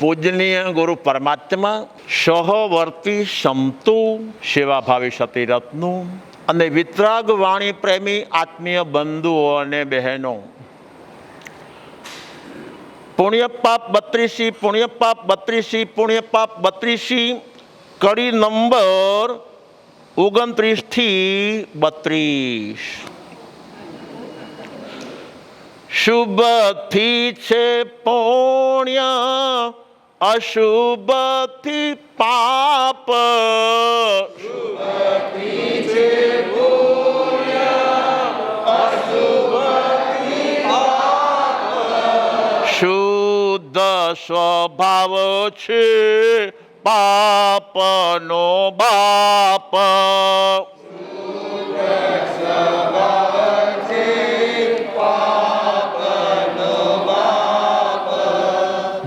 પૂજનીય ગુરુ પરમાત્મા સહવર્તી સમતુ સેવાભાવી સતીરત્નો અને વિતરાગ વાણી પ્રેમી આત્મીય બંધુઓ અને બહેનો, પુણ્યપાપ 32 પુણ્યપાપ 32 પુણ્યપાપ 32 કડી નંબર 29 થી 32 શુભથી છે પુણ્ય, અશુભથી પાપ. શુભથી છે પુણ્ય, અશુભથી પાપ. શુદ્ધ સ્વભાવ છે પાપનો બાપ.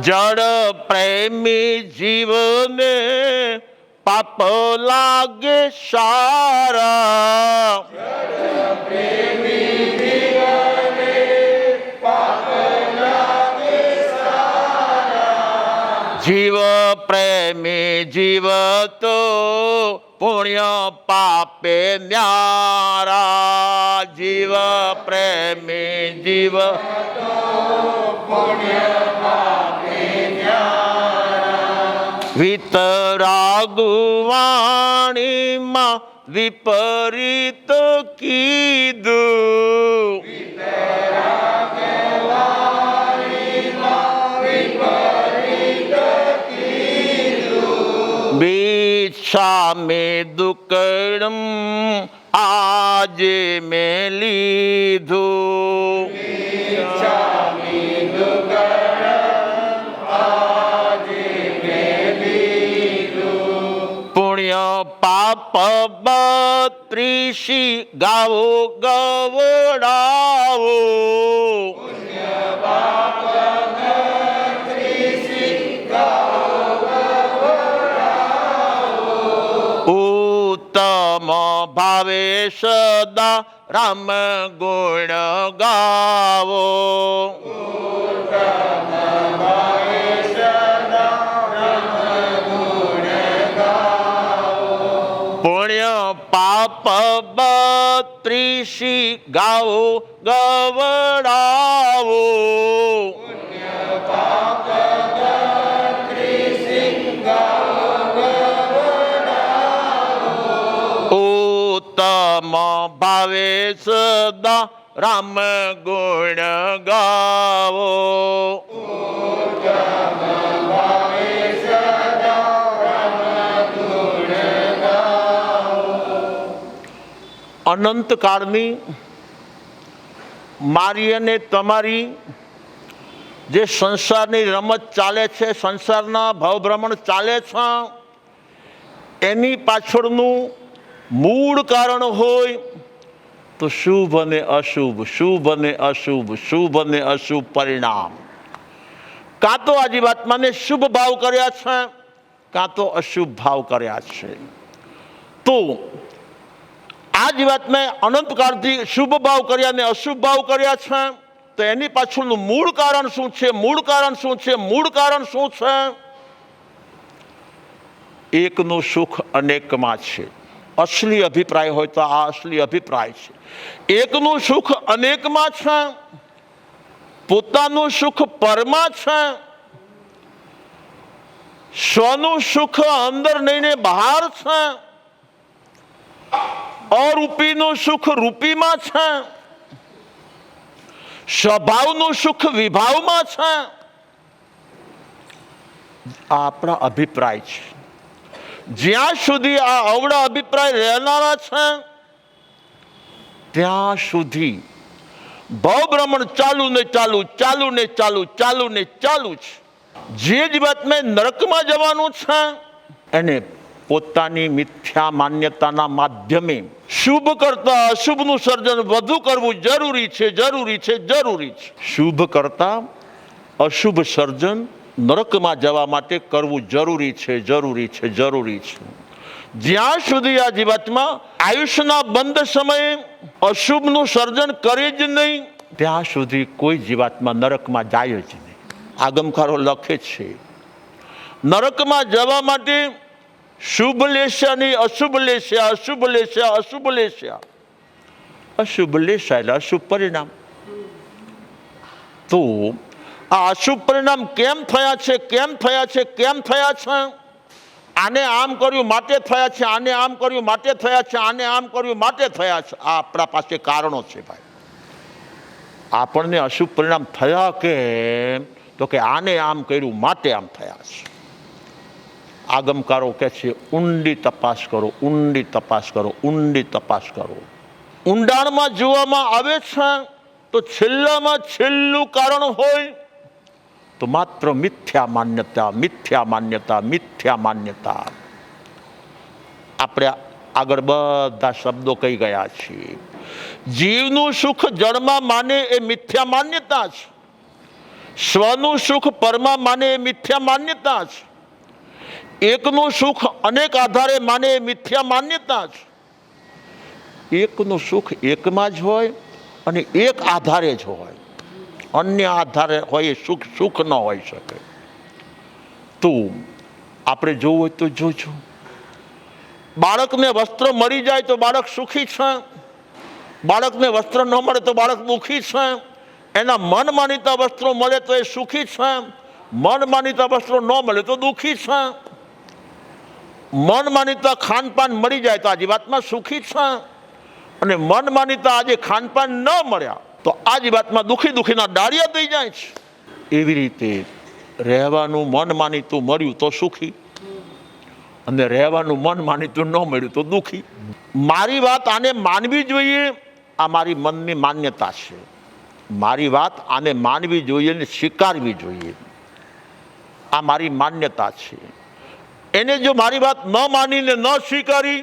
જડ પ્રેમી જીવને પાપ લાગે સારા. જીવ પ્રેમી જીવ તો પુણ્ય પાપે ન્યારા. જીવ પ્રેમી જીવ પુણ્ય વિતરાગ વાણીમાં વિપરીત કીધું. બિછામે દુકડમ આજે મેં લીધું. પાપ 32 ગાવો ગવડાવો. ઉત્તમ ભાવે સદા રામ ગુણ ગાવો. પાપ 32 ગાઓ ગવડાવો. ઉત્તમ ભાવે સદા રામ ગુણ ગાવો. અનંત કાળની મારી અને તમારી જે સંસારની રમત ચાલે છે, સંસારના ભવભ્રમણ ચાલે છે, એની પાછળનું મૂળ કારણ હોય તો શુભ અને અશુભ, શુભ અને અશુભ, શુભ અને અશુભ પરિણામ. કાં તો આ જીવાત્માને શુભ ભાવ કર્યા છે, કાં તો અશુભ ભાવ કર્યા છે. તો આ જીવાત્માએ અનંતકાળથી શુભ ભાવ કર્યા અને અશુભ ભાવ કર્યા છે, તો એની પાછળનું મૂળ કારણ શું છે? મૂળ કારણ શું છે? મૂળ કારણ શું છે? એકનું સુખ અનેકમાં છે. અસલી અભિપ્રાય હોય તો આ અસલી અભિપ્રાય છે. એકનું સુખ અનેકમાં છે, પોતાનું સુખ પરમાં છે, સ્વનું સુખ અંદર નહીં ને બહાર છે, અરૂપીનું સુખ રૂપીમાં છે, સ્વભાવનું સુખ વિભાવમાં છે. આ આપણા અભિપ્રાય છે. જ્યાં સુધી આ અવળા અભિપ્રાય રહેનારા છે ત્યાં સુધી ભવભ્રમણ ચાલુ ને ચાલુ, ચાલુ ને ચાલુ, ચાલુ ને ચાલુ છે. જે જીવાત્માએ નરકમાં જવાનું છે એને પોતાની મિથ્યા માન્યતાના માધ્યમે શુભ કરતા અશુભનું સર્જન વધુ કરવું જરૂરી છે, જરૂરી છે, જરૂરી છે. શુભ કરતા અશુભ સર્જન નરકમાં જવા માટે કરવું જરૂરી છે, જરૂરી છે, જરૂરી છે. જ્યાં સુધી આ જીવાત્મા આયુષ્યના બંધ સમયે અશુભનું સર્જન કરે જ નહીં ત્યાં સુધી કોઈ જીવાત્મા નરકમાં જાય જ નહીં. આગમકારો લખે છે નરકમાં જવા માટે શુભ લેશે નહીં, અશુભ લેશે, અશુભ લેશે, અશુભ લેશે. અશુભ લેશે એટલે અશુભ પરિણામ. તો આ અશુભ પરિણામ કેમ થયા છે, કેમ થયા છે, કેમ થયા છે? આને આમ કર્યું માટે થયા છે, આને આમ કર્યું માટે થયા છે, આને આમ કર્યું માટે થયા છે. આ આપણા પાસે કારણો છે ભાઈ. આપણને અશુભ પરિણામ થયા કેમ? તો કે આને આમ કર્યું માટે આમ થયા છે. આગમકારો કહે છે ઊંડી તપાસ કરો, ઊંડી તપાસ કરો, ઊંડી તપાસ કરો. ઊંડાણમાં જોવામાં આવે છે તો છેલ્લામાં છેલ્લું કારણ હોય તો માત્ર મિથ્યા માન્યતા, મિથ્યા માન્યતા, મિથ્યા માન્યતા. આપણે આગળ બધા શબ્દો કહી ગયા છીએ. જીવનું સુખ જળમાં માને એ મિથ્યા માન્યતા છે. સ્વનું સુખ પરમાં માને એ મિથ્યા માન્યતા છે. એકનું સુખ અનેક આધારે માને એ મિથ્યા માન્યતા છે. એકનું સુખ એકમાં જ હોય અને એક આધારે જ હોય. અન્ય આધારે હોય એ સુખ સુખ ન હોઈ શકે. તો આપણે જોવું હોય તો જોજો. બાળકને વસ્ત્ર મળી જાય તો બાળક સુખી છે, બાળકને વસ્ત્ર ન મળે તો બાળક દુઃખી છે. એના મન માનીતા વસ્ત્રો મળે તો એ સુખી છે, મન માનીતા વસ્ત્રો ન મળે તો દુઃખી છે. મન માનીતા ખાનપાન મળી જાય તો આ જીવાત્મા સુખી છે, અને મન માનીતા આજે ખાનપાન ન મળ્યા તો આ જીવાત્મા દુઃખી દુઃખીના ડાળિયા થઈ જાય છે. એવી રીતે રહેવાનું મન માનીતું મળ્યું તો સુખી, અને રહેવાનું મન માનીતું ન મળ્યું તો દુઃખી. મારી વાત આને માનવી જોઈએ, આ મારી મનની માન્યતા છે. મારી વાત આને માનવી જોઈએ ને સ્વીકારવી જોઈએ, આ મારી માન્યતા છે. એને જો મારી વાત ન માનીને ન સ્વીકારી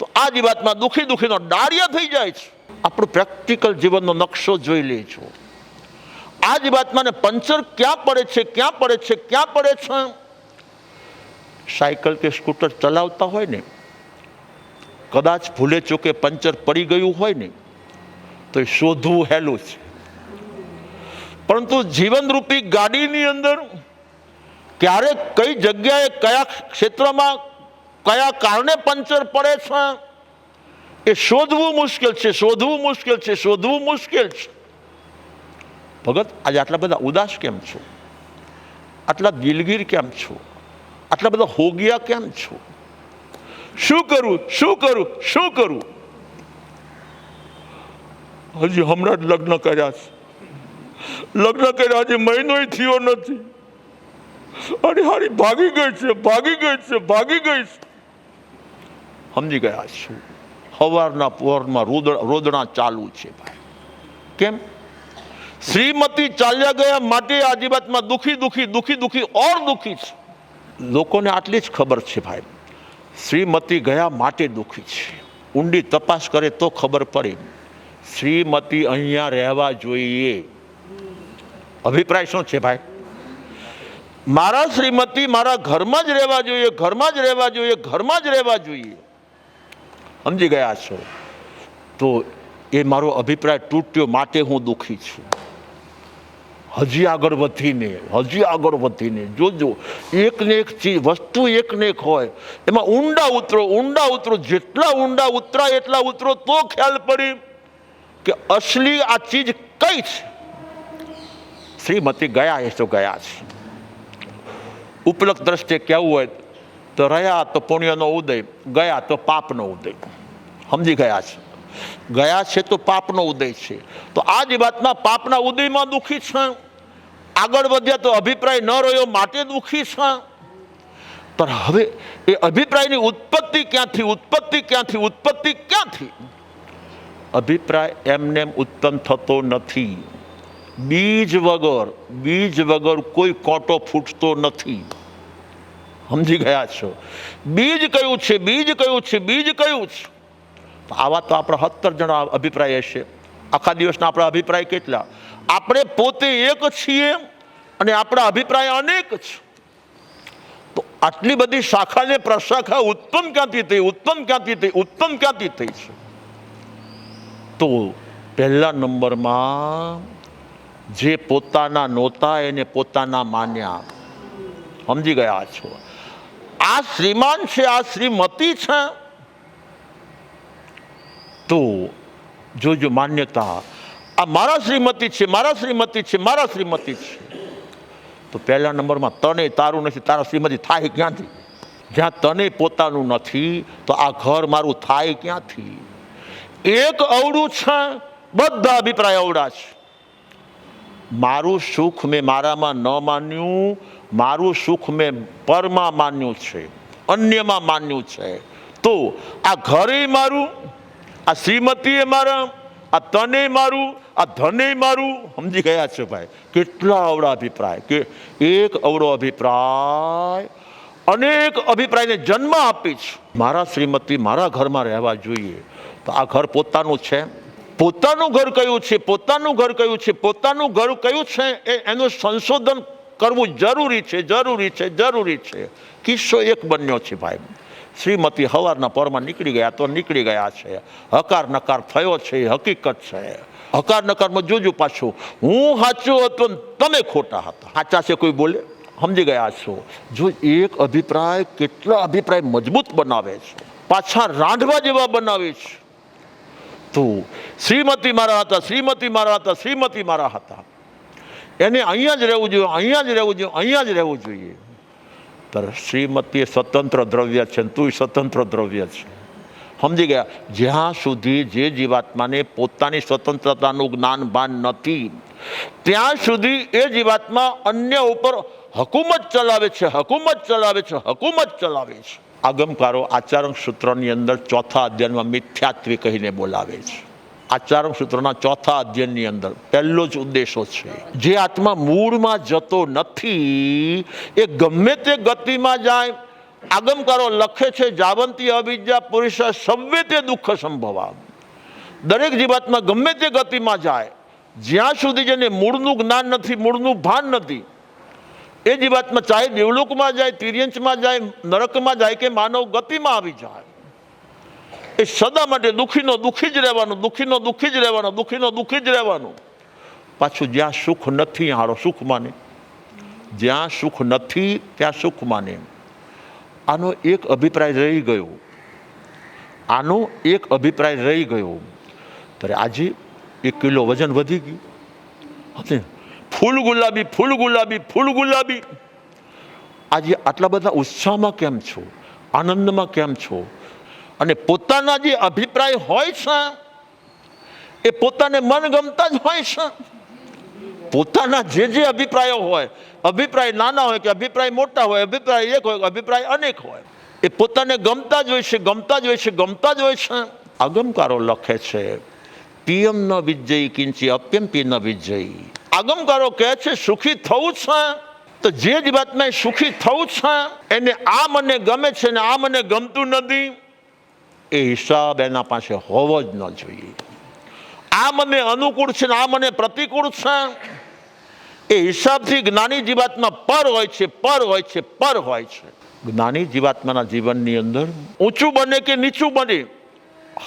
તો આ જીવાતમાં દુઃખી દુઃખીનો ડાળિયા થઈ જાય છે. આપણું પ્રેક્ટિકલ જીવનનો નકશો જોઈ લેજો. આ જીવાતમાને પંચર ક્યાં પડે છે, ક્યાં પડે છે, ક્યાં પડે છે? સાયકલ કે સ્કૂટર ચલાવતા હોય ને, કદાચ ભૂલે ચૂકે પંચર પડી ગયું હોય ને તો એ શોધવું હેલું છે. પરંતુ જીવનરૂપી ગાડીની અંદર ક્યારે કઈ જગ્યાએ કયા ક્ષેત્રમાં કયા કારણે પંચર પડે છે એ શોધવું મુશ્કેલ છે, શોધવું મુશ્કેલ છે, શોધવું મુશ્કેલ છે. ભગત આજે આટલા બધા ઉદાસ કેમ છો? આટલા દિલગીર કેમ છો? આટલા બધા હોગિયા કેમ છો? શું કરું, શું કરું, શું કરું? હજી હમણાં જ લગ્ન કર્યા છે, લગ્ન કર્યા હજી મહિનોય થયો નથી, અને હારી ભાગી ગઈ છે, ભાગી ગઈ છે, ભાગી ગઈ છે. સમજી ગયા છું. સવારના પોરમાં રોદણા ચાલુ છે ભાઈ. કેમ? શ્રીમતી ચાલ્યા ગયા માટે આ જીવાતમાં દુઃખી દુઃખી દુઃખી દુઃખી ઓર દુઃખી છે. લોકોને આટલી જ ખબર છે ભાઈ, શ્રીમતી ગયા માટે દુઃખી છે. ઊંડી તપાસ કરે તો ખબર પડે શ્રીમતી અહીંયા રહેવા જોઈએ. અભિપ્રાય શું છે ભાઈ? મારા શ્રીમતી મારા ઘરમાં જ રહેવા જોઈએ, ઘરમાં જ રહેવા જોઈએ, ઘરમાં જ રહેવા જોઈએ. સમજી ગયા છો? તો એ મારો અભિપ્રાય તૂટ્યો માટે હું દુઃખી છું. હજી આગળ વધીને જોજો, એકને એક ચીજ વસ્તુ એકને એક હોય એમાં ઊંડા ઉતરો, ઊંડા ઉતરો. જેટલા ઊંડા ઉતરાય એટલા ઉતરો તો ખ્યાલ પડી કે અસલી આ ચીજ કઈ છે. શ્રીમતી ગયા એ તો ગયા છે. ઉપલક દ્રષ્ટિએ કહેવું હોય તો રહ્યા તો પુણ્યનો ઉદય, ગયા તો પાપનો ઉદય. સમજી ગયા છે? ગયા છે તો પાપનો ઉદય છે. તો આ જ વાતમાં પાપના ઉદયમાં દુઃખી છે. આગળ વધ્યા તો અભિપ્રાય ન રહ્યો માટે દુઃખી છે. પણ હવે એ અભિપ્રાયની ઉત્પત્તિ ક્યાંથી, ઉત્પત્તિ ક્યાંથી, ઉત્પત્તિ ક્યાંથી? અભિપ્રાય એમને ઉત્પન્ન થતો નથી. બીજ વગર કોઈ કોટો ફૂટતો નથી. સમજી ગયા છો? બીજ કયું છે, બીજ કયું છે, બીજ કયું છે? આવા તો આપણા 17 જણા અભિપ્રાય હશે. આખા દિવસના આપણા અભિપ્રાય કેટલા? આપણે પોતે એક છીએ અને આપણા અભિપ્રાય અનેક છે. તો આટલી બધી શાખા ને પ્રશાખા ઉત્પન્ન ક્યાંથી થઈ, ઉત્પન્ન ક્યાંથી થઈ, ઉત્પન્ન ક્યાંથી થઈ છે? તો પહેલા નંબરમાં જે પોતાના નહોતા એને પોતાના માન્યા. સમજી ગયા છો? આ શ્રીમાન છે, આ શ્રીમતી છે, તો જોજો માન્યતા, આ મારા શ્રીમતી છે, મારા શ્રીમતી છે, મારા શ્રીમતી છે. તો પહેલા નંબરમાં તને તારું નથી, તારા શ્રીમતી થાય ક્યાંથી? જ્યાં તને પોતાનું નથી તો આ ઘર મારું થાય ક્યાંથી? એક અવળું છે, બધા અભિપ્રાય અવળા છે. મારું સુખ મેં મારામાં ન માન્યું, મારું સુખ મેં પરમાં માન્યું છે, અન્યમાં માન્યું છે. તો આ ઘરે મારું, આ શ્રીમતીએ મારા, આ તને મારું, આ ધને મારું. સમજી ગયા છે ભાઈ? કેટલા અવળા અભિપ્રાય! કે એક અવળો અભિપ્રાય અનેક અભિપ્રાયને જન્મ આપી છે. મારા શ્રીમતી મારા ઘરમાં રહેવા જોઈએ, તો આ ઘર પોતાનું છે? પોતાનું ઘર કયું છે? પોતાનું ઘર કયું છે? પોતાનું ઘર કયું છે એનું સંશોધન કરવું જરૂરી છે, જરૂરી છે, જરૂરી છે. કિસ્સો એક બન્યો છે ભાઈ. શ્રીમતી હવારના પરમાં નીકળી ગયા તો નીકળી ગયા છે, હકાર નકાર થયો છે, હકીકત છે. હકાર નકારમાં જોજો પાછું, હું સાચો હતો ને તમે ખોટા હતા. સાચા છે કોઈ બોલે? સમજી ગયા છો? જો એક અભિપ્રાય કેટલા અભિપ્રાય મજબૂત બનાવે છે, પાછા રાંધવા જેવા બનાવે છે. તો શ્રીમતી મારા હતા, શ્રીમતી મારા હતા, શ્રીમતી મારા હતા, એને અહીંયા જ રહેવું જોઈએ, અહીંયા જ રહેવું જોઈએ, અહીંયા જ રહેવું જોઈએ. तर श्रीमती स्वतंत्र द्रव्य है, તું स्वतंत्र द्रव्य છે. સમજી ગયા? જ્યાં સુધી જે જીવાત્માને પોતાની સ્વતંત્રતાનું જ્ઞાન ભાન નથી, ત્યાં સુધી એ જીવાત્મા અન્ય ઉપર હકુમત ચલાવે છે, હકુમત ચલાવે છે, હકુમત ચલાવે છે. આગમકારો આચારણ સૂત્રની અંદર ચોથા અધ્યાયમાં મિથ્યાત્વી કહીને બોલાવે છે. આચારણ સૂત્રના ચોથા અધ્યયનની અંદર પહેલો જ ઉદ્દેશો છે, જે આત્મા મૂળમાં જતો નથી એ ગમે તે ગતિમાં જાય. આગમકારો લખે છે, જાવંતી અવિદ્યા પુરુષ સવ્વે તે દુઃખ સંભવા. દરેક જીવાત્મા ગમે તે ગતિમાં જાય, જ્યાં સુધી જેને મૂળનું જ્ઞાન નથી, મૂળનું ભાન નથી, એ જીવાત્મા ચાહે દેવલોકમાં જાય, તિર્યંચમાં જાય, નરકમાં જાય કે માનવ ગતિમાં આવી જાય, એ સદા માટે દુઃખીનો દુઃખી જ રહેવાનું, દુઃખીનો દુઃખી જ રહેવાનું, દુઃખીનો દુઃખી જ રહેવાનું. પાછું જ્યાં સુખ નથી હારો સુખ માને, જ્યાં સુખ નથી ત્યાં સુખ માને. આનો એક અભિપ્રાય રહી ગયો, આનો એક અભિપ્રાય રહી ગયો. ત્યારે આજે 1 કિલો વજન વધી ગયું. ફૂલ ગુલાબી, ફૂલ ગુલાબી, ફૂલ ગુલાબી. આજે આટલા બધા ઉત્સાહમાં કેમ છો? આનંદમાં કેમ છો? અને પોતાના જે અભિપ્રાય હોય છે એ પોતાને મનગમતા જ હોય છે. પોતાના જે અભિપ્રાયો હોય, અભિપ્રાય નાના હોય કે અભિપ્રાય મોટા હોય, અભિપ્રાય એક હોય, અભિપ્રાય અનેક હોય, એ પોતાને ગમતા જ હોય છે, ગમતા જ હોય છે, ગમતા જ હોય છે. આગમકારો લખે છે, પિયમ ન વિજયી કિંચી અપ્યંપી ન વિજયી. આગમકારો કહે છે સુખી થવું છે, તો જે જીવાત્માએ સુખી થવું છે એને આ મને ગમે છે ને આ મને ગમતું નથી, એ હિસાબ એના પાસે હોવો જ ન જોઈએ. આ મને અનુકૂળ છે ને આ મને પ્રતિકૂળ છે, એ હિસાબથી જ્ઞાની જીવાત્મા પર હોય છે, પર હોય છે, પર હોય છે. જ્ઞાની જીવાત્માના જીવનની અંદર ઊંચું બને કે નીચું બને,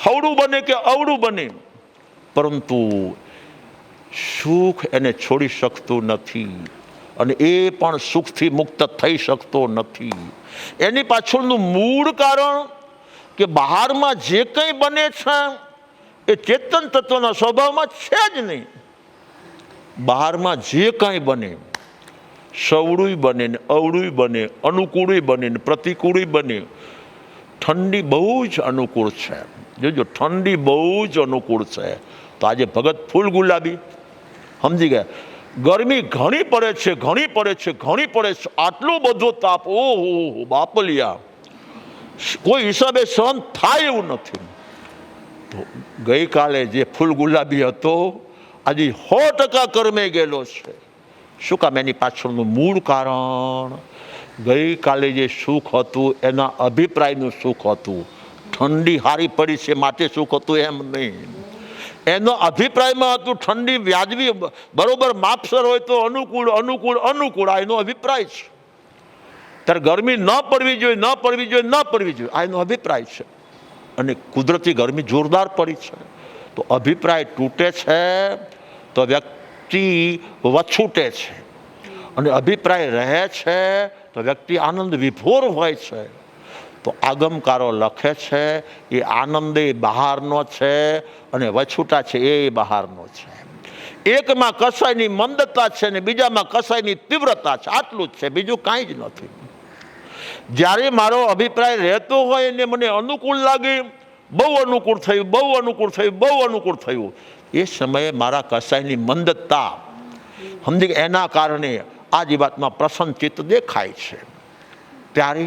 હવળું બને કે અવળું બને, પરંતુ સુખ એને છોડી શકતું નથી અને એ પણ સુખથી મુક્ત થઈ શકતો નથી. એની પાછળનું મૂળ કારણ કે બહારમાં જે કંઈ બને છે એ ચેતન તત્વના સ્વભાવમાં છે જ નહીં. બહારમાં જે કાંઈ બને, સવળું બને ને અવળું બને, અનુકૂળ બને ને પ્રતિકૂળ બને. ઠંડી બહુ જ અનુકૂળ છે, જોજો ઠંડી બહુ જ અનુકૂળ છે. તો આજે ભગત ફૂલ ગુલાબી. સમજી ગયા? ગરમી ઘણી પડે છે, ઘણી પડે છે, ઘણી પડે છે, આટલો બધો તાપ, ઓહો બાપલિયા, કોઈ હિસાબે સહન થાય એવું નથી. તો ગઈકાલે જે ફૂલ ગુલાબી હતો આજે 100% કર્મે ગયેલો છે. શું કામ? એની પાછળનું મૂળ કારણ ગઈકાલે જે સુખ હતું એના અભિપ્રાયનું સુખ હતું. ઠંડી હારી પડી છે માટે સુખ હતું એમ નહીં, એનો અભિપ્રાયમાં હતું ઠંડી વ્યાજબી બરોબર માપસર હોય તો અનુકૂળ, અનુકૂળ, અનુકૂળ, આ એનો અભિપ્રાય છે. ત્યારે ગરમી ન પડવી જોઈએ, ન પડવી જોઈએ, ન પડવી જોઈએ, આ એનો અભિપ્રાય છે. અને કુદરતી ગરમી જોરદાર પડી છે. તો અભિપ્રાય તૂટે છે તો વ્યક્તિ વછૂટે છે, અને અભિપ્રાય રહે છે તો વ્યક્તિ આનંદ વિભોર હોય છે. તો આગમકારો લખે છે એ આનંદ એ બહારનો છે અને વછૂટા છે એ બહારનો છે. એકમાં કસાયની મંદતા છે ને બીજામાં કસાયની તીવ્રતા છે. આટલું જ છે, બીજું કાંઈ જ નથી. જ્યારે મારો અભિપ્રાય રહેતો હોય ને મને અનુકૂળ લાગે, બહુ અનુકૂળ થયું, બહુ અનુકૂળ થયું, બહુ અનુકૂળ થયું, એ સમયે મારા કસાયની મંદતા સમજી એના કારણે આ જીવાતમાં પ્રસન્ન ચિત્ત દેખાય છે. ત્યારે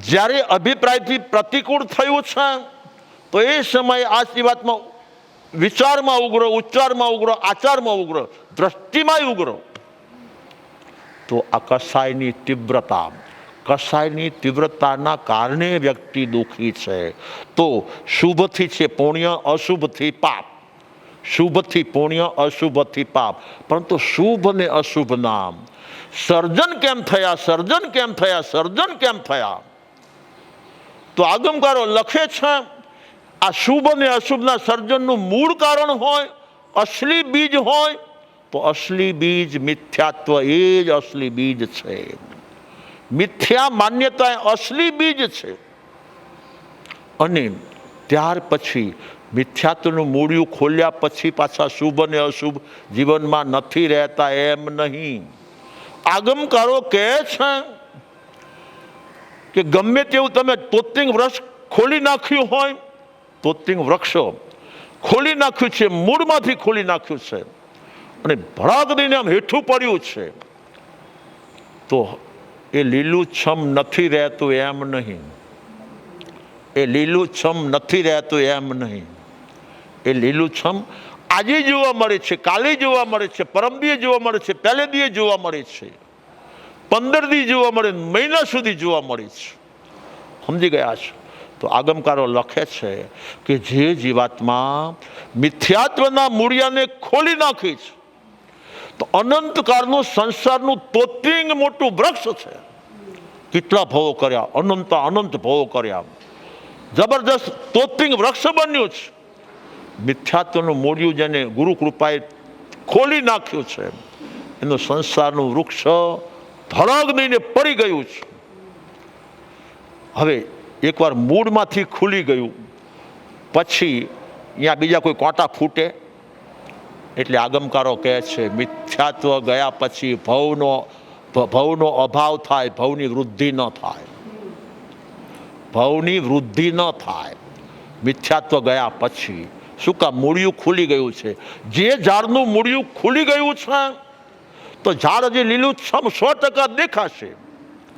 જ્યારે અભિપ્રાયથી પ્રતિકૂળ થયું છે તો એ સમયે આ જીવાતમાં વિચારમાં ઉગ્ર, ઉચ્ચારમાં ઉગ્ર, આચારમાં ઉગ્ર, દ્રષ્ટિમાં ઉગ્ર. તો આ કસાયની તીવ્રતાના કારણે વ્યક્તિ દુઃખી છે. તો શુભથી છે પુણ્ય, અશુભથી પાપ. શુભથી પુણ્ય, અશુભથી પાપ. પરંતુ શુભ ને અશુભ નામ સર્જન કેમ થયા, સર્જન કેમ થયા, સર્જન કેમ થયા? તો આગમકારો લખે છે આ શુભ અને અશુભના સર્જનનું મૂળ કારણ હોય, અસલી બીજ હોય, તો અસલી બીજ મિથ્યાત્વ એ જ અસલી બીજ છે. મિથ્યા માન્યતા અસલી બીજ છે. અને ત્યાર પછી મિથ્યાત્વનું મૂળિયું ખોલ્યા પછી પાછા શુભ અને અશુભ જીવનમાં નથી રહેતા એમ નહીં. આગમકારો કહે છે કે ગમે તેવું તમે તોતિંગ વૃક્ષ ખોલી નાખ્યું હોય, તોતિંગ વૃક્ષો ખોલી નાખ્યું છે, મૂળમાંથી ખોલી નાખ્યું છે અને ભડાક દઈને આમ હેઠું પડ્યું છે, તો એ લીલુંછમ નથી રહેતું એમ નહીં. એ લીલુંછમ નથી રહેતું એમ નહીં. એ લીલુંછમ આજે જોવા મળે છે, કાલે જોવા મળે છે, પરમદીએ જોવા મળે છે, પહેલે દીએ જોવા મળે છે, 15 દી જોવા મળે, મહિના સુધી જોવા મળે છે. સમજી ગયા છો? તો આગમકારો લખે છે કે જે જીવાત્મા મિથ્યાત્વના મૂળિયાને ખોલી નાખી છે તો અનંતકાળનું સંસારનું તોતિંગ મોટું વૃક્ષ છે. કેટલા ભવો કર્યા, અનંત ભવો કર્યા, જબરદસ્ત તોતિંગ વૃક્ષ બન્યું છે. મિથ્યાત્વનું મૂળિયું જેને ગુરુ કૃપાએ ખોલી નાખ્યું છે એનું સંસારનું વૃક્ષ ધડાક દઈને પડી ગયું છે. હવે એકવાર મૂળમાંથી ખુલી ગયું પછી અહીંયા બીજા કોઈ કોટા ફૂટે? એટલે આગમકારો કહે છે મિથ્યાત્વ ગયા પછી ભવનો અભાવ થાય, ભવની વૃદ્ધિ ન થાય. ભવની વૃદ્ધિ ન થાય મિથ્યાત્વ ગયા પછી. શું કામ? મૂળિયું ખુલી ગયું છે. જે ઝાડનું મૂળિયું ખુલી ગયું છે તો ઝાડ હજી લીલુંછમ 100% દેખાશે.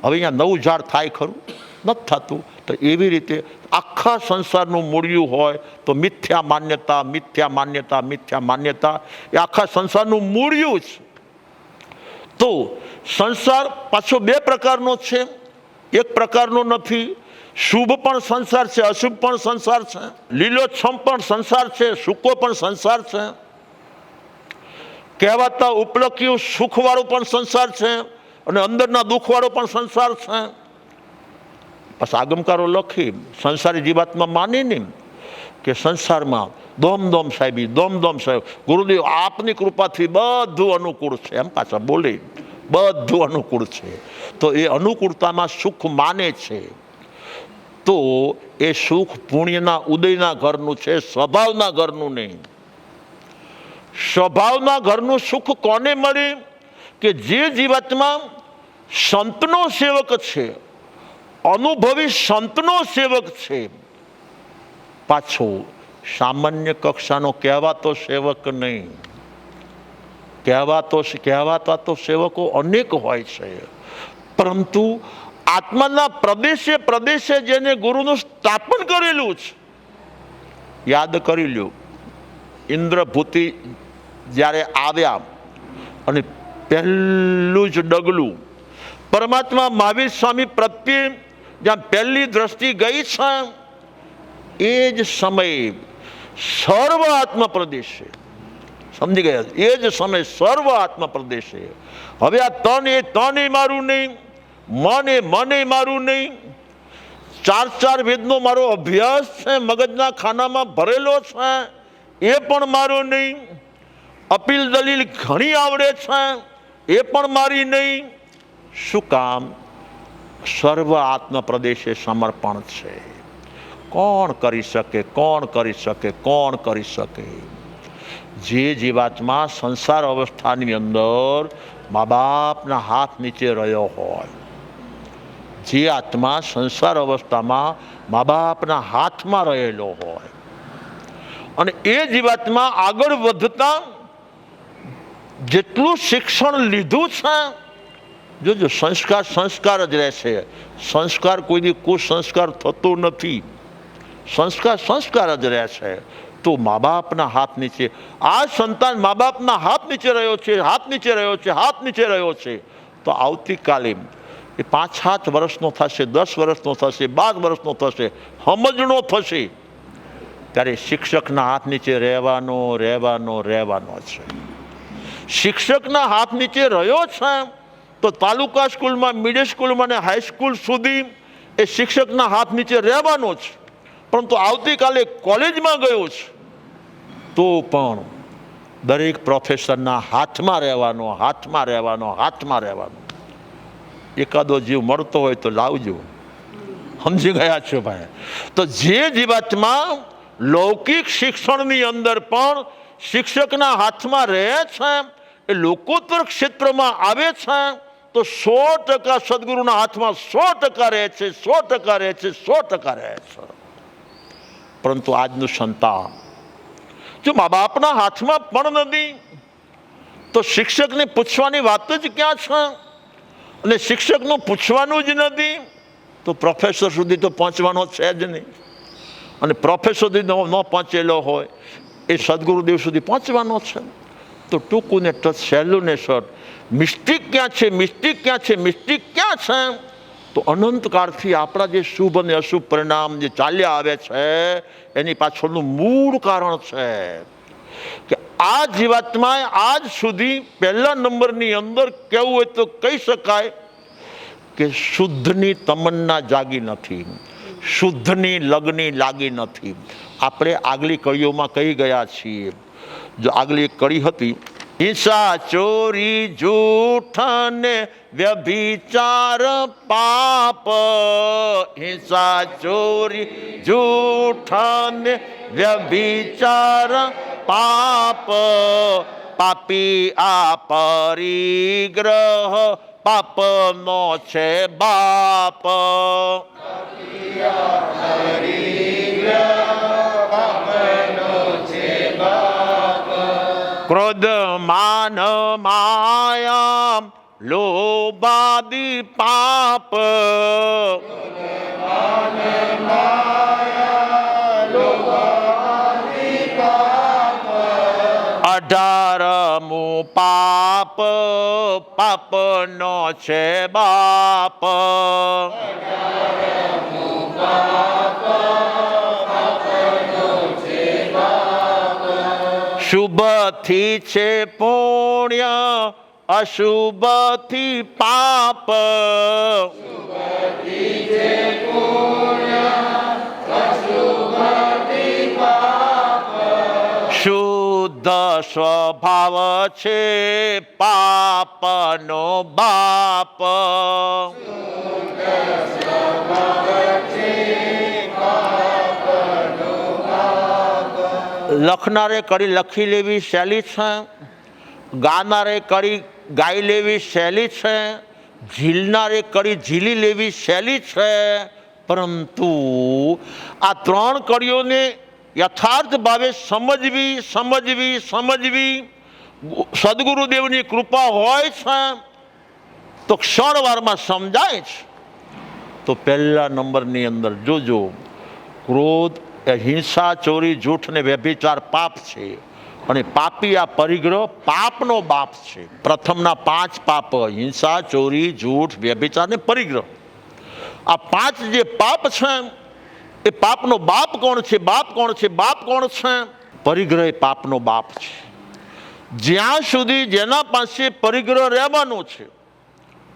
હવે અહીંયા નવું ઝાડ થાય ખરું? નથી થતું. તો એવી રીતે આખા સંસારનું મૂળિયું હોય તો મિથ્યા માન્યતા, મિથ્યા માન્યતા, મિથ્યા માન્યતા એ આખા સંસારનું મૂળિયું છે. તો સંસાર પાછો 2 પ્રકારનો છે. એક પ્રકારનો નથી. શુભ પણ સંસાર છે, અશુભ પણ સંસાર છે. લીલોછમ પણ સંસાર છે, સૂકો પણ સંસાર છે. કહેવાતા ઉપલક્ષ્યું સુખવાળો પણ સંસાર છે અને અંદરના દુઃખવાળો પણ સંસાર છે. બસ આગમકારો લખી સંસારી જીવાતમાં માની નહીં કે સંસારમાં દોમ સાહેબી, દોમ સાહેબ, ગુરુદેવ આપની કૃપાથી બધું અનુકૂળ છે. એમ પાછા બોલે બધું અનુકૂળ છે. તો એ અનુકૂળતામાં સુખ માને છે તો એ સુખ પુણ્યના ઉદયના ઘરનું છે, સ્વભાવના ઘરનું નહીં. સ્વભાવના ઘરનું સુખ કોને મળે? કે જે જીવાતમાં સંતનો સેવક છે, અનુભવી સંતનો સેવક છે. પાછો સામાન્ય કક્ષાનો કહેવાતો સેવક નહીં. કહેવાતા તો સેવકો અનેક હોય છે, પરંતુ આત્માના પ્રદેશે જેને ગુરુનું સ્થાપન કરેલું છે. યાદ કરી લ્યો, ઇન્દ્રભૂતિ જ્યારે આવ્યા અને પહેલું જ ડગલું પરમાત્મા મહાવીર સ્વામી પ્રત્યે જ્યાં પહેલી દ્રષ્ટિ ગઈ છે એ જ સમયે સર્વ આત્મ પ્રદેશે, સમજી ગયા, એ જ સમયે સર્વ આત્મ પ્રદેશે. હવે આ તન એ મારું નહીં, મને મારું નહીં. 4 વેદનો મારો અભ્યાસ છે, મગજના ખાનામાં ભરેલો છે, એ પણ મારો નહીં. અપીલ દલીલ ઘણી આવડે છે, એ પણ મારી નહીં. શું કામ? સર્વ આત્મ પ્રદેશે સમર્પણ છે. કોણ કરી શકે? કોણ કરી શકે? કોણ કરી શકે? જે જીવાત્મા સંસાર અવસ્થાની અંદર મા બાપના હાથ નીચે રહ્યો હોય, જે આત્મા સંસાર અવસ્થામાં મા બાપના હાથમાં રહેલો હોય અને એ જીવાત્મા આગળ વધતા જેટલું શિક્ષણ લીધું છે, જોજો સંસ્કાર સંસ્કાર જ રહેશે. સંસ્કાર કોઈની કુસંસ્કાર થતું નથી. સંસ્કાર સંસ્કાર જ રહેશે. તો મા બાપના હાથ નીચે આ સંતાન મા બાપના હાથ નીચે રહ્યો છે, હાથ નીચે રહ્યો છે, હાથ નીચે રહ્યો છે. તો આવતીકાલે એ 5-7 વર્ષનો થશે, 10 વર્ષનો થશે, 12 વર્ષનો થશે, સમજણો થશે, ત્યારે શિક્ષકના હાથ નીચે રહેવાનો રહેવાનો રહેવાનો છે. શિક્ષકના હાથ નીચે રહ્યો છે તો તાલુકા સ્કૂલમાં, મિડલ સ્કૂલમાં અને હાઈસ્કૂલ સુધી એ શિક્ષકના હાથ નીચે રહેવાનો છે. પરંતુ આવતીકાલે કોલેજમાં ગયો છે તો પણ દરેક પ્રોફેસરના હાથમાં રહેવાનો, હાથમાં રહેવાનો, હાથમાં રહેવાનો. એકાદો જીવ મળતો હોય તો લાવજો. સમજી ગયા છો ભાઈ? તો જે જીવાત્મા લૌકિક શિક્ષણની અંદર પણ શિક્ષકના હાથમાં રહે છે, એ લોકોત્તર ક્ષેત્રમાં આવે છે તો 100% સદગુરુના હાથમાં 100% રહે છે, 100% રહે છે, 100% રહે છે. પરંતુ આજનું સંતાન જો મા બાપના હાથમાં પણ નથી તો શિક્ષકને પૂછવાની વાત જ ક્યાં છે? અને શિક્ષકનું પૂછવાનું જ નથી તો પ્રોફેસર સુધી તો પહોંચવાનો છે જ નહીં. અને પ્રોફેસર સુધી ન પહોંચેલો હોય એ સદગુરુદેવ સુધી પહોંચવાનો છે. તો ટૂંકું ને ટચ, સહેલું ને શોર્ટ, મિસ્ટેક ક્યાં છે? મિસ્ટેક ક્યાં છે? મિસ્ટેક ક્યાં છે? તો અનંતકાળથી આપણા જે શુભ અને અશુભ પરિણામ જે ચાલ્યા આવે છે એની પાછળનું મૂળ કારણ છે કે આ જીવાત્માએ આજ સુધી પહેલા નંબરની અંદર કહેવું હોય તો કહી શકાય કે શુદ્ધની તમન્ના જાગી નથી, શુદ્ધની લગ્ની લાગી નથી. આપણે આગલી કડીઓમાં કહી ગયા છીએ. જો આગલી કડી હતી, હિંસા, ચોરી, જૂઠ ને વ્યભિચાર પાપ. હિંસા, ચોરી, જૂઠ ને વ્યભિચાર પાપ. પાપી આ પરિગ્રહ પાપનો છે બાપ. ક્રોધ, માન, માયા, લોભાદી પાપ. 18મું પાપ પાપનો છે બાપ. શુભથી છે પુણ્ય, અશુભથી પાપ. શુદ્ધ સ્વભાવ છે પાપનો બાપ. લખનારે કડી લખી લેવી સહેલી છે, ગાનારે કડી ગાઈ લેવી સહેલી છે, ઝીલનારે કડી ઝીલી લેવી સહેલી છે. પરંતુ આ 3 કડીઓને યથાર્થ ભાવે સમજવી સમજવી સમજવી સદગુરુદેવની કૃપા હોય છે તો ક્ષણવારમાં સમજાય છે. તો પહેલા નંબરની અંદર જોજો, ક્રોધ, હિંસા, ચોરી, જૂઠ ને વ્યભિચાર પાપ છે અને પાપી આ પરિગ્રહ પાપનો બાપ છે. પ્રથમના 5 પાપ, હિંસા, ચોરી, જૂઠ, વ્યભિચાર ને પરિગ્રહ, આ 5 જે પાપ છે એ પાપનો બાપ કોણ છે? બાપ કોણ છે? બાપ કોણ છે? પરિગ્રહ પાપનો બાપ છે. જ્યાં સુધી જેના પાસે પરિગ્રહ રહેવાનો છે,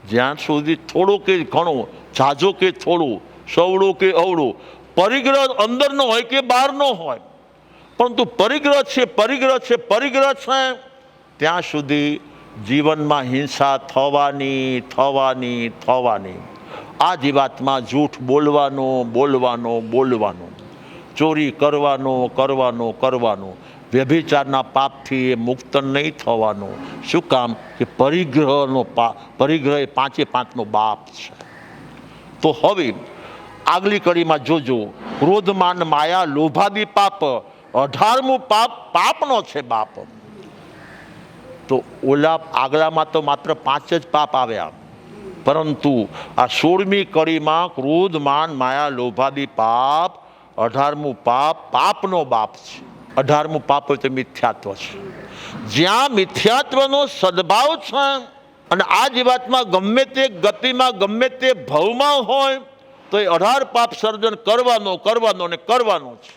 જ્યાં સુધી થોડું કે ઘણું, ઝાઝું કે થોડું, સવડું કે અવળું, પરિગ્રહ અંદરનો હોય કે બહારનો હોય, પરંતુ પરિગ્રહ છે, પરિગ્રહ છે, પરિગ્રહ છે, ત્યાં સુધી જીવનમાં હિંસા થવાની થવાની થવાની. આ જીવાત્મા જૂઠ બોલવાનો, ચોરી કરવાનો, વ્યભિચારના પાપથી એ મુક્ત નહીં થવાનો. શું કામ? કે પરિગ્રહ એ પાંચે પાંચનો બાપ છે. તો હવે આગલી કડીમાં જોજો, ક્રોધ માન માયા લોભાદી પાપ, 18મું પાપનો છે બાપ. તો ઓલા આગલામાં તો માત્ર 5 જ પાપ આવ્યા, પરંતુ આ 16મી કડીમાં ક્રોધ માન માયા લોભાદી પાપ, 18મું પાપનો બાપ છે. 18મું પાપ હોય તો મિથ્યાત્વ છે. જ્યાં મિથ્યાત્વનો સદભાવ છે અને આ જીવાતમાં ગમે તે ગતિમાં ગમે તે ભવમાં હોય તો એ 18 પાપ સર્જન કરવાનો છે.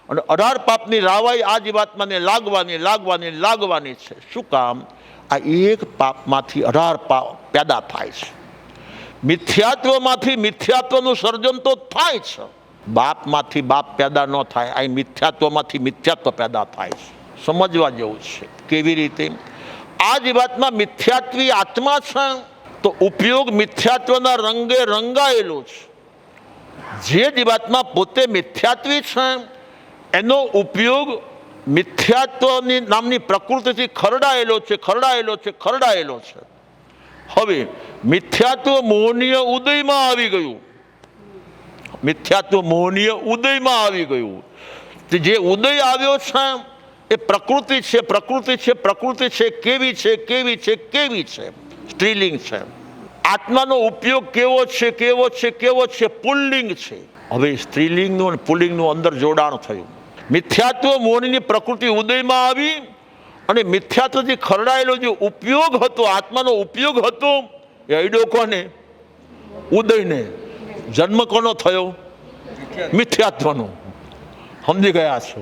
અને 18 પાપની રાવાઈ આ જીવાત્માને લાગવાની છે. શું કામ? આ એક પાપમાંથી 18 પાપ પેદા થાય છે. મિથ્યાત્વમાંથી મિથ્યાત્વનું સર્જન તો થાય છે, બાપમાંથી બાપ પેદા ન થાય. આ મિથ્યાત્વમાંથી મિથ્યાત્વ પેદા થાય છે. સમજવા જેવું છે. કેવી રીતે? આ જીવાતમાં મિથ્યાત્વી આત્મા છે તો ઉપયોગ મિથ્યાત્વના રંગે રંગાયેલો છે. જે જીવાતમાં પોતે મિથ્યાત્વી છે એનો ઉપયોગ મિથ્યાત્વની નામની પ્રકૃતિથી ખરડાયેલો છે. હવે મિથ્યાત્વ મોહનીય ઉદયમાં આવી ગયું. જે ઉદય આવ્યો છે એ પ્રકૃતિ છે. કેવી છે? સ્ત્રીલિંગ છે. આત્માનો ઉપયોગ કેવો છે? પુલ્લિંગ છે. હવે સ્ત્રીલિંગનું અને પુલ્લિંગનું અંદર જોડાણ થયું. મિથ્યાત્વ મોહની પ્રકૃતિ ઉદયમાં આવી અને મિથ્યાત્વથી ખરડાયેલો જે ઉપયોગ હતો, આત્માનો ઉપયોગ હતો, એ અડ્યો કોને? ઉદયને. જન્મ કોનો થયો? મિથ્યાત્વનો. સમજી ગયા છો?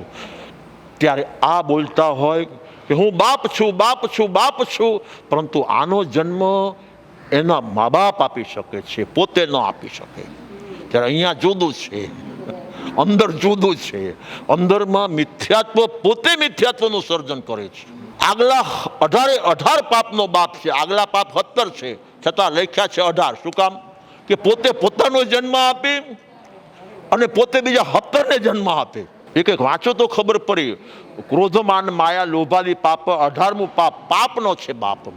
ત્યારે આ બોલતા હોય કે હું બાપ છું, પરંતુ આનો જન્મ એના મા બાપ આપી શકે છે, પોતે ન આપી શકે. ત્યારે અહીંયા જુદું છે, અંદર જુદું છે. અંદરમાં મિથ્યાત્વ પોતે મિથ્યાત્વનું સર્જન કરે છે. આગલા 18 પાપનો બાપ છે. આગલા પાપ 17 છે, છતાં લખ્યા છે 18. શું કામ? કે પોતે પોતાનો જન્મ આપે અને પોતે બીજા 17ને જન્મ આપે. એક વાંચો તો ખબર પડી. ક્રોધમાન માયા લોભાદી પાપ, 18મું પાપનો છે બાપ.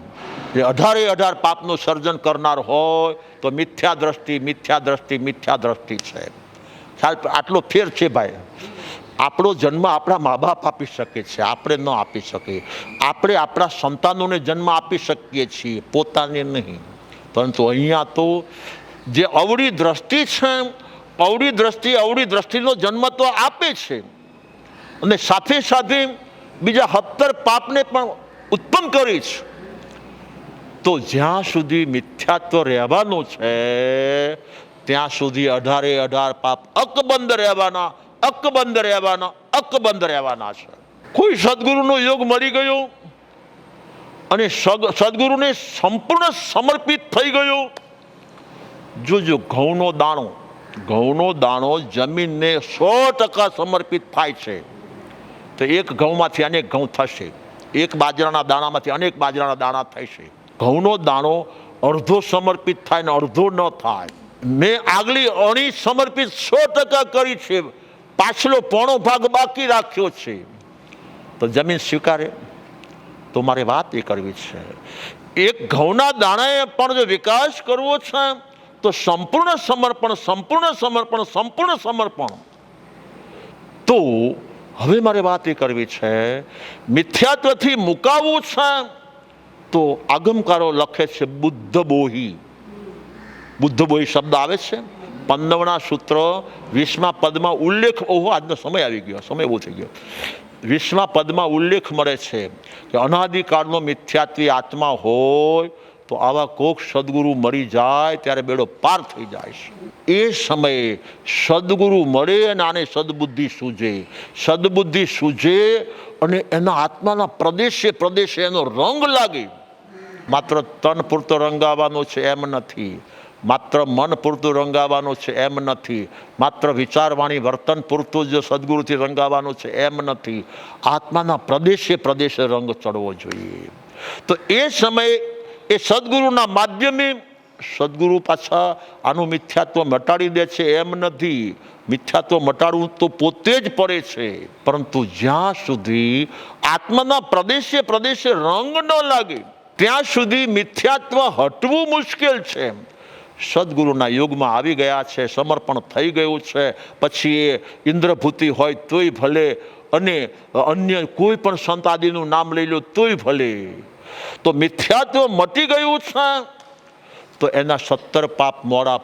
એ 18 પાપનું સર્જન કરનાર હોય તો મિથ્યા દ્રષ્ટિ છે. ખ્યાલ? આટલો ફેર છે ભાઈ. આપણો જન્મ આપણા મા બાપ આપી શકે છે, આપણે ન આપી શકીએ. આપણે આપણા સંતાનોને જન્મ આપી શકીએ છીએ, પોતાને નહીં. પરંતુ અહીંયા તો જે અવળી દ્રષ્ટિ છે, અવળી દ્રષ્ટિનો જન્મ તો આપે છે અને સાથે સાથે બીજા 17 પાપને પણ ઉત્પન્ન કરી છે. તો જ્યાં સુધી મિથ્યાત્વ રહેવાનું છે ત્યાં સુધી 18 પાપ અકબંધ રહેવાના છે. કોઈ સદગુરુનો યોગ મળી ગયો અને સદગુરુને સંપૂર્ણ સમર્પિત થઈ ગયો. જોજો, ઘઉંનો દાણો જમીનને 100% સમર્પિત થાય છે તો એક ઘઉંમાંથી અનેક ઘઉં થશે. એક બાજરાના દાણામાંથી અનેક બાજરાના દાણા થશે. ઘઉંનો દાણો અડધો સમર્પિત થાય ને અડધો ન થાય. મેં આગલી અણી સમર્પિત 100% કરી છે, પાછલો પોણો ભાગ બાકી રાખ્યો છે. તો જમીન સ્વીકારે? તો મારે વાત એ કરવી છે, એક ઘઉંના દાણાએ પણ જો વિકાસ કરવો છે તો સંપૂર્ણ સમર્પણ. તો હવે મારે વાત એ કરવી છે, મિથ્યાત્વથી મુકાવવું છે તો આગમકારો લખે છે બુદ્ધ બોહી શબ્દ આવે છે 15ના સૂત્ર 20મા પદમાં ઉલ્લેખ. આજનો સમય આવી ગયો, સમય બહુ થઈ ગયો. 20મા પદમાં ઉલ્લેખ મળે છે કે અનાદિકાળનો મિથ્યાત્વી આત્મા હોય તો આવા કોક સદગુરુ મળી જાય ત્યારે બેડો પાર થઈ જાય છે. એ સમયે સદગુરુ મળે અને આને સદબુદ્ધિ સૂજે અને એના આત્માના પ્રદેશે એનો રંગ લાગે. માત્ર તન પૂરતો રંગાવાનો છે એમ નથી, માત્ર મન પૂરતું રંગાવાનું છે એમ નથી, માત્ર વિચારવાણી વર્તન પૂરતું જ સદગુરુથી રંગાવાનું છે એમ નથી. આત્માના પ્રદેશે રંગ ચડવો જોઈએ. તો એ સમયે એ સદગુરુના માધ્યમે સદગુરુ પાછા આનું મિથ્યાત્વ મટાડી દે છે એમ નથી. મિથ્યાત્વ મટાડવું તો પોતે જ પડે છે, પરંતુ જ્યાં સુધી આત્માના પ્રદેશે પ્રદેશે રંગ ન લાગે ત્યાં સુધી મિથ્યાત્વ હટવું મુશ્કેલ છે. સદગુરુના યુગમાં આવી ગયા છે, સમર્પણ થઈ ગયું છે, પછી એ ઇન્દ્રભૂતિ હોય તોય ભલે અને અન્ય કોઈ પણ સંત આદિનું નામ લઈ લો તોય ભલે, તો મિથ્યાત્વ મટી ગયું છે તો એના 70 પાપ મોડા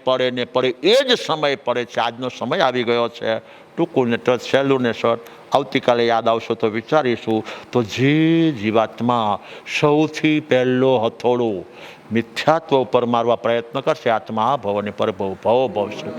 પડે ને પડે. એ જ સમય પડે છે. આજનો સમય આવી ગયો છે. ટૂંકું ને ટચ, સહેલું ને શોર્ટ. આવતીકાલે યાદ આવશો તો વિચારીશું. તો જે જીવાત્મા સૌથી પહેલો હથોડો મિથ્યાત્વ ઉપર મારવા પ્રયત્ન કરશે, આત્મા ભવ અને પરભવ ભવ ભવ છે.